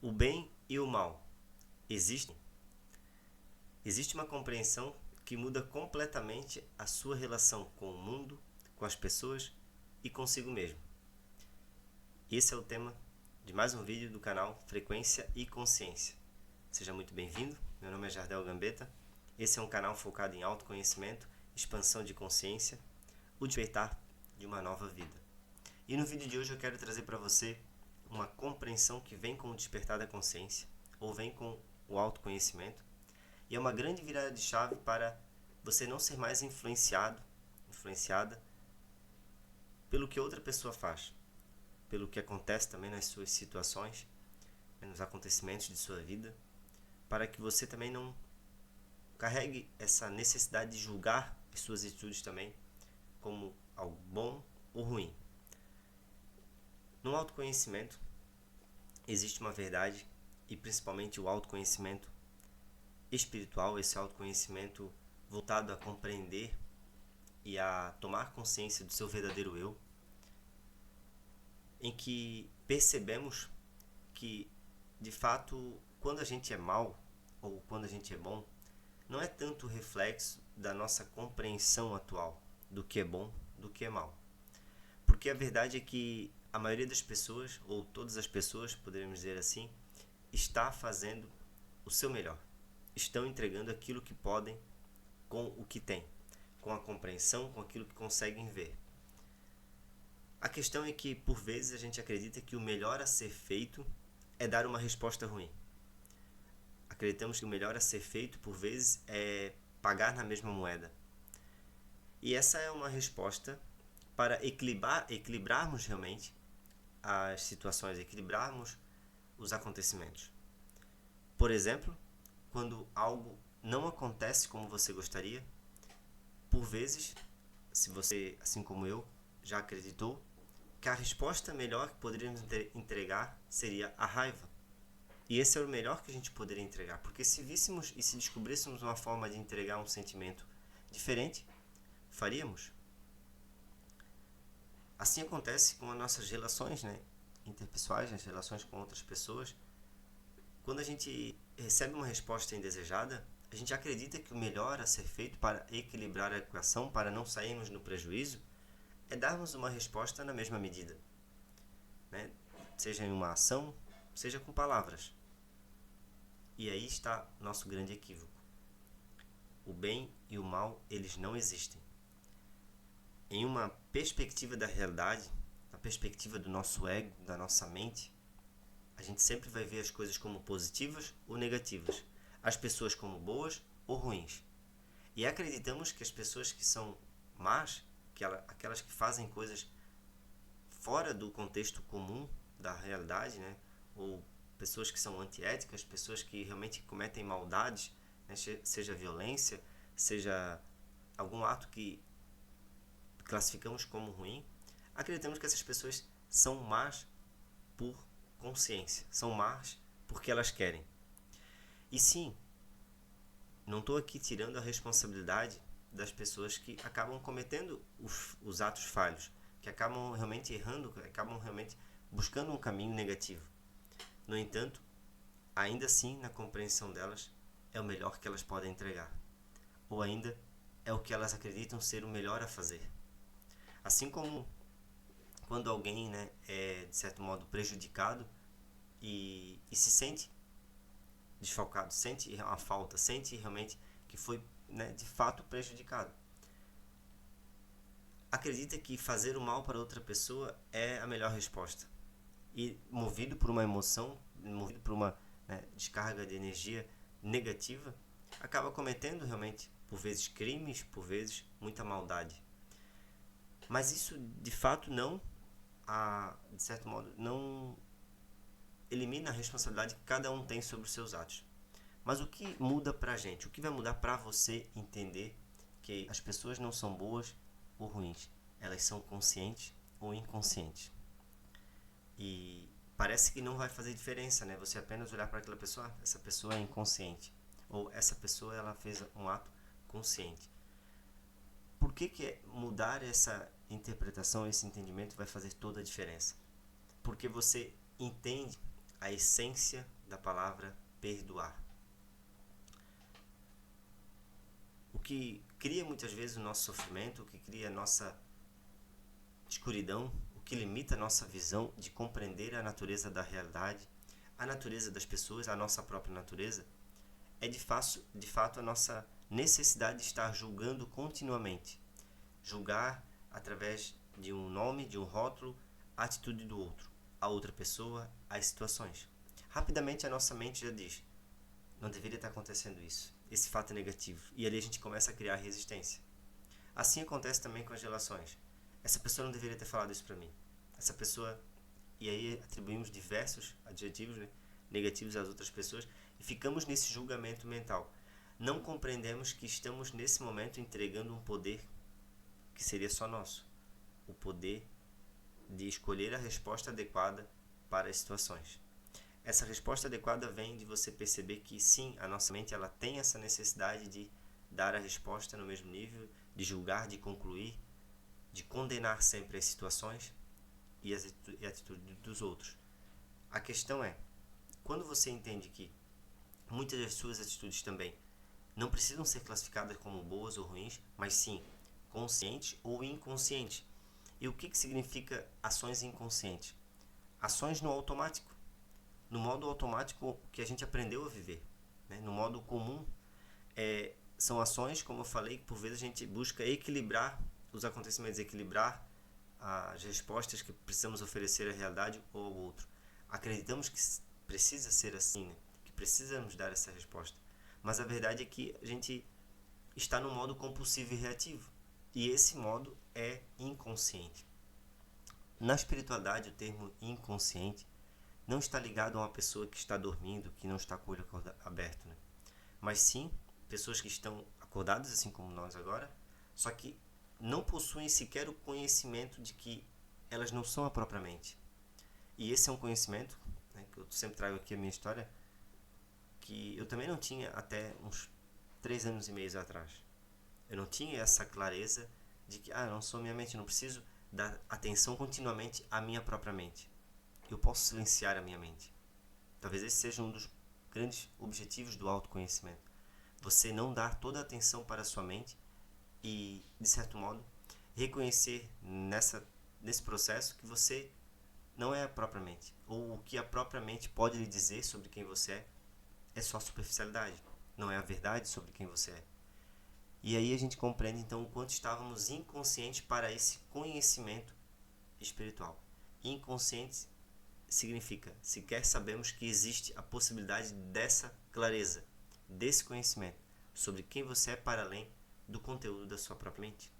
O bem e o mal existem? Existe uma compreensão que muda completamente a sua relação com o mundo, com as pessoas e consigo mesmo. Esse é o tema de mais um vídeo do canal Frequência e Consciência. Seja muito bem-vindo, meu nome é Jardel Gambetta. Esse é um canal focado em autoconhecimento, expansão de consciência, o despertar de uma nova vida. E no vídeo de hoje eu quero trazer para você uma compreensão que vem com o despertar da consciência, ou vem com o autoconhecimento, e é uma grande virada de chave para você não ser mais influenciada pelo que outra pessoa faz, pelo que acontece também nas suas situações, nos acontecimentos de sua vida, para que você também não carregue essa necessidade de julgar as suas atitudes também como algo bom ou ruim. No autoconhecimento existe uma verdade, e principalmente o autoconhecimento espiritual, esse autoconhecimento voltado a compreender e a tomar consciência do seu verdadeiro eu, em que percebemos que, de fato, quando a gente é mal ou quando a gente é bom, não é tanto reflexo da nossa compreensão atual do que é bom, do que é mal. Porque a verdade é que a maioria das pessoas, ou todas as pessoas, poderíamos dizer assim, está fazendo o seu melhor. Estão entregando aquilo que podem com o que têm, com a compreensão, com aquilo que conseguem ver. A questão é que, por vezes, a gente acredita que o melhor a ser feito é dar uma resposta ruim. Acreditamos que o melhor a ser feito, por vezes, é pagar na mesma moeda. E essa é uma resposta para equilibrarmos realmente as situações, equilibrarmos os acontecimentos. Por exemplo, quando algo não acontece como você gostaria, por vezes, se você, assim como eu, já acreditou, que a resposta melhor que poderíamos entregar seria a raiva. E esse é o melhor que a gente poderia entregar, porque se víssemos e se descobríssemos uma forma de entregar um sentimento diferente, faríamos. Assim acontece com as nossas relações, interpessoais, as relações com outras pessoas. Quando a gente recebe uma resposta indesejada, a gente acredita que o melhor a ser feito para equilibrar a equação, para não sairmos no prejuízo, é darmos uma resposta na mesma medida, seja em uma ação, seja com palavras. E aí está nosso grande equívoco. O bem e o mal, eles não existem. Em uma perspectiva da realidade, na perspectiva do nosso ego, da nossa mente, a gente sempre vai ver as coisas como positivas ou negativas, as pessoas como boas ou ruins. E acreditamos que as pessoas que são más, aquelas que fazem coisas fora do contexto comum da realidade, ou pessoas que são antiéticas, pessoas que realmente cometem maldades, seja violência, seja algum ato que classificamos como ruim, acreditamos que essas pessoas são más por consciência, são más porque elas querem. E sim, não estou aqui tirando a responsabilidade das pessoas que acabam cometendo os atos falhos, que acabam realmente errando, que acabam realmente buscando um caminho negativo. No entanto, ainda assim, na compreensão delas, é o melhor que elas podem entregar. Ou ainda, é o que elas acreditam ser o melhor a fazer. Assim como quando alguém é, de certo modo, prejudicado e se sente desfalcado, sente a falta, sente realmente que foi de fato prejudicado. Acredita que fazer o mal para outra pessoa é a melhor resposta. E movido por uma emoção, movido por uma descarga de energia negativa, acaba cometendo realmente, por vezes, crimes, por vezes, muita maldade. Mas isso, de fato, de certo modo, não elimina a responsabilidade que cada um tem sobre os seus atos. Mas o que muda pra gente? O que vai mudar pra você entender que as pessoas não são boas ou ruins? Elas são conscientes ou inconscientes. E parece que não vai fazer diferença, Você apenas olhar para aquela pessoa, essa pessoa é inconsciente. Ou essa pessoa ela fez um ato consciente. Por que mudar essa interpretação, esse entendimento vai fazer toda a diferença? Porque você entende a essência da palavra perdoar. O que cria muitas vezes o nosso sofrimento, o que cria a nossa escuridão, o que limita a nossa visão de compreender a natureza da realidade, a natureza das pessoas, a nossa própria natureza, é de fato a nossa necessidade de estar julgando continuamente. Julgar através de um nome, de um rótulo, a atitude do outro, a outra pessoa, as situações. Rapidamente a nossa mente já diz: não deveria estar acontecendo isso, esse fato é negativo. E ali a gente começa a criar resistência. Assim acontece também com as relações. Essa pessoa não deveria ter falado isso para mim. Essa pessoa... E aí atribuímos diversos adjetivos, né, negativos às outras pessoas e ficamos nesse julgamento mental. Não compreendemos que estamos nesse momento entregando um poder que seria só nosso. O poder de escolher a resposta adequada para as situações. Essa resposta adequada vem de você perceber que sim, a nossa mente ela tem essa necessidade de dar a resposta no mesmo nível, de julgar, de concluir, de condenar sempre as situações e a atitude dos outros. A questão é, quando você entende que muitas das suas atitudes também não precisam ser classificadas como boas ou ruins, mas sim conscientes ou inconscientes. E o que significa ações inconscientes? Ações no automático. No modo automático que a gente aprendeu a viver. Né? No modo comum, são ações, como eu falei, que por vezes a gente busca equilibrar os acontecimentos, equilibrar as respostas que precisamos oferecer à realidade ou ao outro. Acreditamos que precisa ser assim, né? Que precisamos dar essa resposta. Mas a verdade é que a gente está no modo compulsivo e reativo. E esse modo é inconsciente. Na espiritualidade, o termo inconsciente não está ligado a uma pessoa que está dormindo, que não está com o olho aberto, né? Mas sim pessoas que estão acordadas, assim como nós agora, só que não possuem sequer o conhecimento de que elas não são a própria mente. E esse é um conhecimento, né, que eu sempre trago aqui a minha história, que eu também não tinha até uns 3 anos e meio atrás. Eu não tinha essa clareza de que eu não sou minha mente, eu não preciso dar atenção continuamente à minha própria mente. Eu posso silenciar a minha mente. Talvez esse seja um dos grandes objetivos do autoconhecimento. Você não dar toda a atenção para a sua mente e, de certo modo, reconhecer nesse processo que você não é a própria mente. Ou o que a própria mente pode lhe dizer sobre quem você é só superficialidade. Não é a verdade sobre quem você é. E aí a gente compreende então o quanto estávamos inconscientes para esse conhecimento espiritual. Inconsciente significa, sequer sabemos que existe a possibilidade dessa clareza, desse conhecimento sobre quem você é para além do conteúdo da sua própria mente.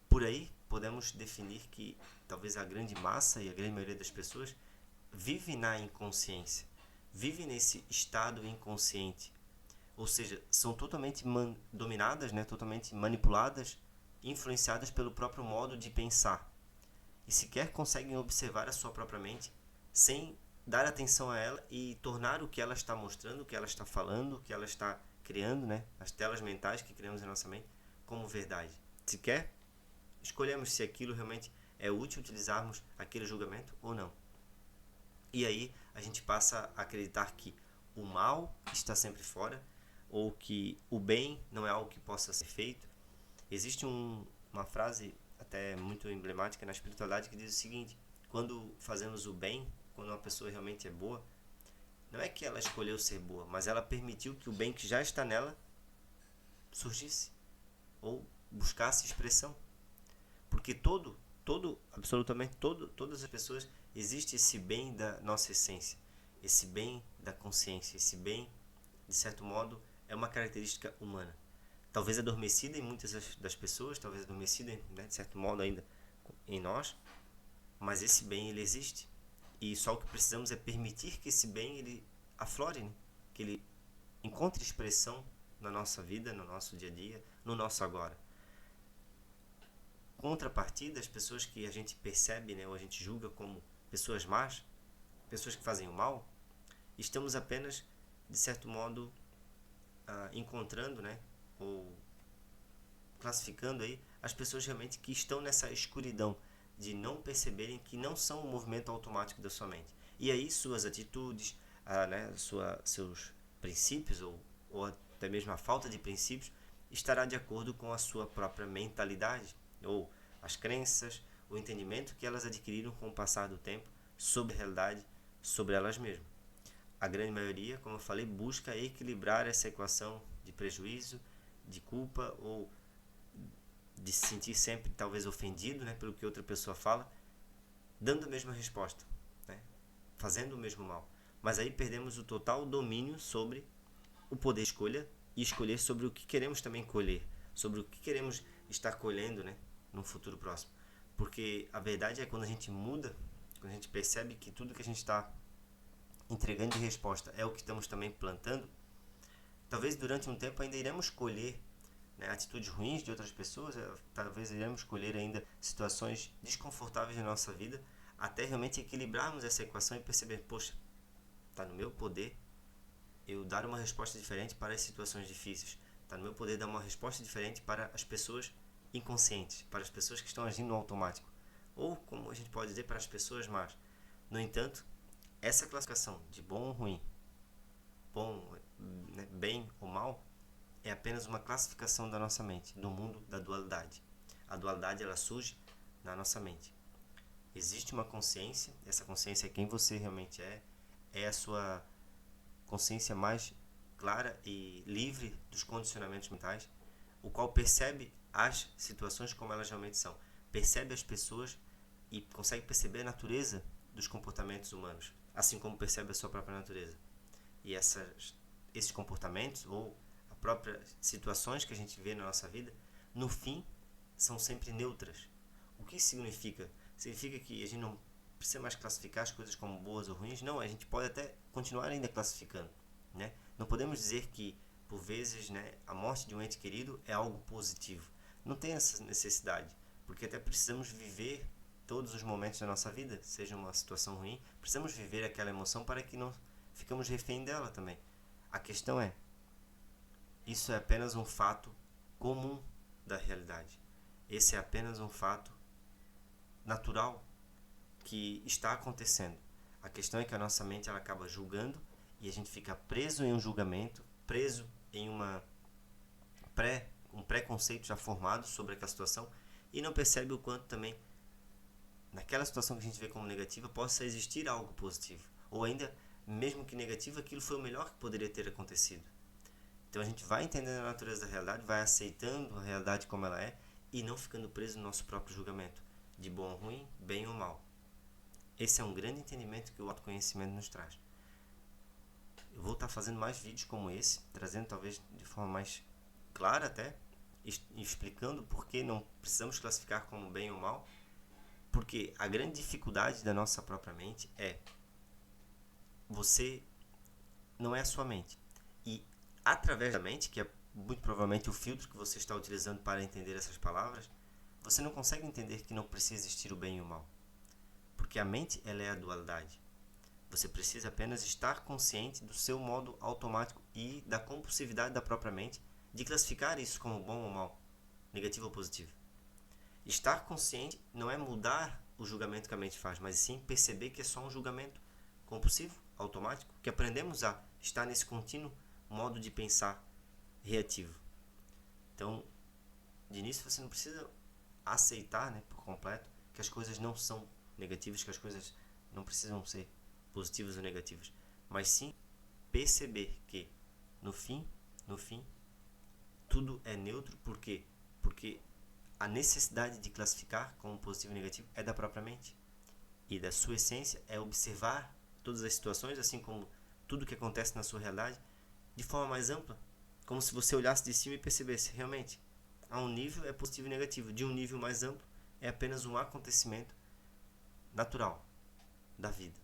Por aí, podemos definir que talvez a grande massa e a grande maioria das pessoas vive na inconsciência, vive nesse estado inconsciente, ou seja, são totalmente dominadas, né, totalmente manipuladas, influenciadas pelo próprio modo de pensar, e sequer conseguem observar a sua própria mente sem dar atenção a ela e tornar o que ela está mostrando, o que ela está falando, o que ela está criando, né, as telas mentais que criamos em nossa mente, como verdade. Sequer escolhemos se aquilo realmente é útil utilizarmos aquele julgamento ou não. E aí a gente passa a acreditar que o mal está sempre fora, ou que o bem não é algo que possa ser feito. Existe uma frase até muito emblemática na espiritualidade que diz o seguinte: quando fazemos o bem, quando uma pessoa realmente é boa, não é que ela escolheu ser boa, mas ela permitiu que o bem que já está nela surgisse ou buscasse expressão. Porque absolutamente todas as pessoas, existe esse bem da nossa essência, esse bem da consciência, esse bem, de certo modo, é uma característica humana. Talvez adormecida em muitas das pessoas, talvez adormecida, né, de certo modo ainda em nós, mas esse bem ele existe. E só o que precisamos é permitir que esse bem ele aflore, né? Que ele encontre expressão na nossa vida, no nosso dia a dia, no nosso agora. Contrapartida, as pessoas que a gente percebe, né, ou a gente julga como pessoas más, pessoas que fazem o mal, estamos apenas, de certo modo, encontrando, né, ou classificando aí as pessoas realmente que estão nessa escuridão de não perceberem que não são um movimento automático da sua mente. E aí suas atitudes, seus princípios ou até mesmo a falta de princípios estará de acordo com a sua própria mentalidade ou as crenças, o entendimento que elas adquiriram com o passar do tempo sobre a realidade, sobre elas mesmas. A grande maioria, como eu falei, busca equilibrar essa equação de prejuízo, de culpa ou de se sentir sempre talvez ofendido, pelo que outra pessoa fala, dando a mesma resposta, fazendo o mesmo mal. Mas aí perdemos o total domínio sobre o poder de escolha e escolher sobre o que queremos também colher, sobre o que queremos estar colhendo, no futuro próximo. Porque a verdade é que quando a gente muda, quando a gente percebe que tudo que a gente está entregando de resposta é o que estamos também plantando, talvez durante um tempo ainda iremos colher atitudes ruins de outras pessoas, talvez iremos colher ainda situações desconfortáveis na nossa vida, até realmente equilibrarmos essa equação e perceber, poxa, está no meu poder eu dar uma resposta diferente para as situações difíceis, está no meu poder dar uma resposta diferente para as pessoas inconscientes, para as pessoas que estão agindo no automático, ou como a gente pode dizer, para as pessoas más. No entanto, essa classificação de bom ou ruim, bem ou mal, é apenas uma classificação da nossa mente, do mundo da dualidade. A dualidade ela surge na nossa mente. Existe uma consciência, essa consciência é quem você realmente é a sua consciência mais clara e livre dos condicionamentos mentais, o qual percebe as situações como elas realmente são, percebe as pessoas e consegue perceber a natureza dos comportamentos humanos, assim como percebe a sua própria natureza. E esses comportamentos ou as próprias situações que a gente vê na nossa vida, no fim, são sempre neutras. O que isso significa? Significa que a gente não precisa mais classificar as coisas como boas ou ruins. Não, a gente pode até continuar ainda classificando. Não podemos dizer que, por vezes, a morte de um ente querido é algo positivo. Não tem essa necessidade, porque até precisamos viver todos os momentos da nossa vida, seja uma situação ruim, precisamos viver aquela emoção para que não ficamos refém dela também. A questão é, isso é apenas um fato comum da realidade. Esse é apenas um fato natural que está acontecendo. A questão é que a nossa mente ela acaba julgando e a gente fica preso em um julgamento, preso em um preconceito já formado sobre aquela situação e não percebe o quanto também naquela situação que a gente vê como negativa possa existir algo positivo. Ou ainda, mesmo que negativo, aquilo foi o melhor que poderia ter acontecido. Então a gente vai entendendo a natureza da realidade, vai aceitando a realidade como ela é e não ficando preso no nosso próprio julgamento, de bom ou ruim, bem ou mal. Esse é um grande entendimento que o autoconhecimento nos traz. Eu vou estar fazendo mais vídeos como esse, trazendo talvez de forma mais clara até, explicando por que não precisamos classificar como bem ou mal, porque a grande dificuldade da nossa própria mente é você não é a sua mente. E através da mente, que é muito provavelmente o filtro que você está utilizando para entender essas palavras, você não consegue entender que não precisa existir o bem e o mal. Porque a mente ela é a dualidade. Você precisa apenas estar consciente do seu modo automático e da compulsividade da própria mente de classificar isso como bom ou mal, negativo ou positivo. Estar consciente não é mudar o julgamento que a mente faz, mas sim perceber que é só um julgamento compulsivo, automático, que aprendemos a estar nesse contínuo modo de pensar reativo. Então, de início você não precisa aceitar por completo que as coisas não são negativas, que as coisas não precisam ser positivas ou negativas, mas sim perceber que no fim, tudo é neutro. Por quê? Porque a necessidade de classificar como positivo e negativo é da própria mente. E da sua essência é observar todas as situações, assim como tudo que acontece na sua realidade, de forma mais ampla. Como se você olhasse de cima e percebesse, realmente, a um nível é positivo e negativo. De um nível mais amplo, é apenas um acontecimento natural da vida.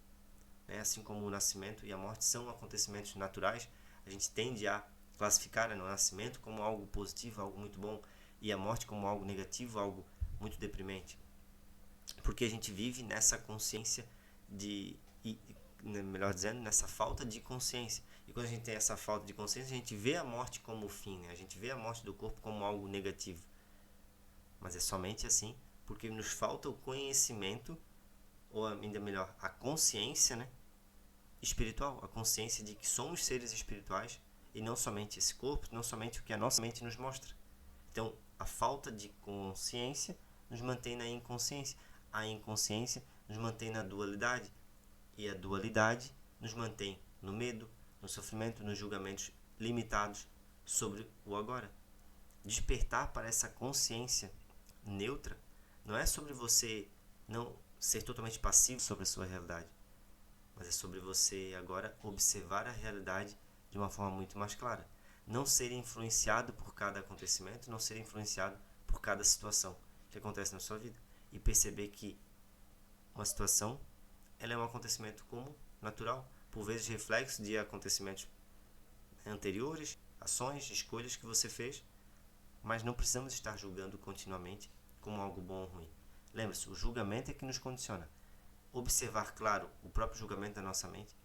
Assim como o nascimento e a morte são acontecimentos naturais, a gente tende a classificar o nascimento como algo positivo, algo muito bom, e a morte como algo negativo, algo muito deprimente. Porque a gente vive nessa consciência melhor dizendo, nessa falta de consciência. E quando a gente tem essa falta de consciência, a gente vê a morte como o fim, a gente vê a morte do corpo como algo negativo. Mas é somente assim porque nos falta o conhecimento, ou ainda melhor, a consciência, espiritual, a consciência de que somos seres espirituais e não somente esse corpo, não somente o que a nossa mente nos mostra. Então, a falta de consciência nos mantém na inconsciência. A inconsciência nos mantém na dualidade. E a dualidade nos mantém no medo, no sofrimento, nos julgamentos limitados sobre o agora. Despertar para essa consciência neutra não é sobre você não ser totalmente passivo sobre a sua realidade, mas é sobre você agora observar a realidade de uma forma muito mais clara. Não ser influenciado por cada acontecimento, não ser influenciado por cada situação que acontece na sua vida. E perceber que uma situação ela é um acontecimento comum, natural, por vezes reflexo de acontecimentos anteriores, ações, escolhas que você fez, mas não precisamos estar julgando continuamente como algo bom ou ruim. Lembre-se, o julgamento é que nos condiciona. Observar, claro, o próprio julgamento da nossa mente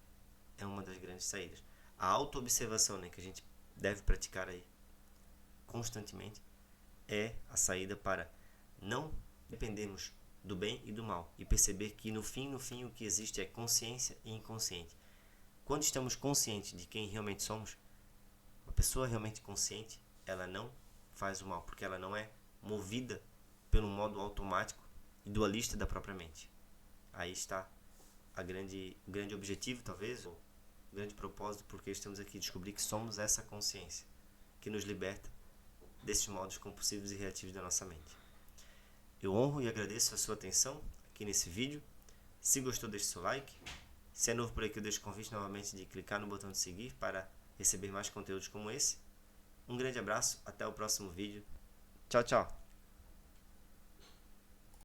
é uma das grandes saídas. A auto-observação, né, que a gente deve praticar aí constantemente é a saída para não dependermos do bem e do mal e perceber que no fim o que existe é consciência e inconsciente. Quando estamos conscientes de quem realmente somos, uma pessoa realmente consciente, ela não faz o mal, porque ela não é movida pelo modo automático e dualista da própria mente. Aí está o grande objetivo, talvez, ou o grande propósito, porque estamos aqui, descobrir que somos essa consciência que nos liberta desses modos compulsivos e reativos da nossa mente. Eu honro e agradeço a sua atenção aqui nesse vídeo. Se gostou, deixe seu like. Se é novo por aqui, eu deixo o convite novamente de clicar no botão de seguir para receber mais conteúdos como esse. Um grande abraço, até o próximo vídeo. Tchau, tchau!